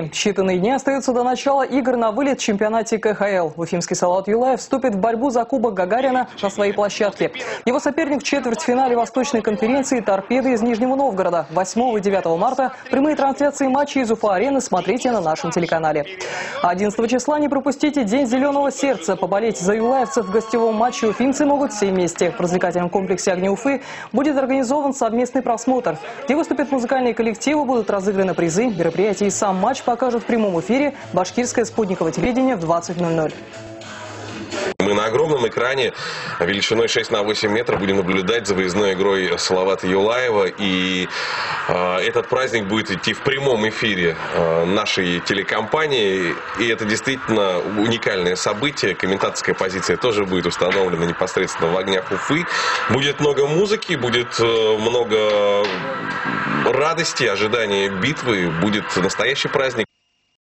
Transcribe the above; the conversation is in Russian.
Считанные дни остаются до начала игр на вылет в чемпионате КХЛ. Уфимский Салават Юлаев вступит в борьбу за Кубок Гагарина на своей площадке. Его соперник в четвертьфинале Восточной конференции «Торпеды» из Нижнего Новгорода. 8 и 9 марта прямые трансляции матчей из Уфа-арены смотрите на нашем телеканале. 11 числа не пропустите День зеленого сердца. Поболеть за юлаевцев в гостевом матче уфимцы могут все вместе. В развлекательном комплексе «Огни Уфы» будет организован совместный просмотр, где выступят музыкальные коллективы, будут разыграны призы, мероприятия и сам матч покажут в прямом эфире башкирское спутниковое телевидение в 20:00. Мы на огромном экране величиной 6 на 8 метров будем наблюдать за выездной игрой Салавата Юлаева. И этот праздник будет идти в прямом эфире нашей телекомпании. И это действительно уникальное событие. Комментаторская позиция тоже будет установлена непосредственно в «Огнях Уфы». Будет много музыки, будет много радости, ожидания битвы. Будет настоящий праздник.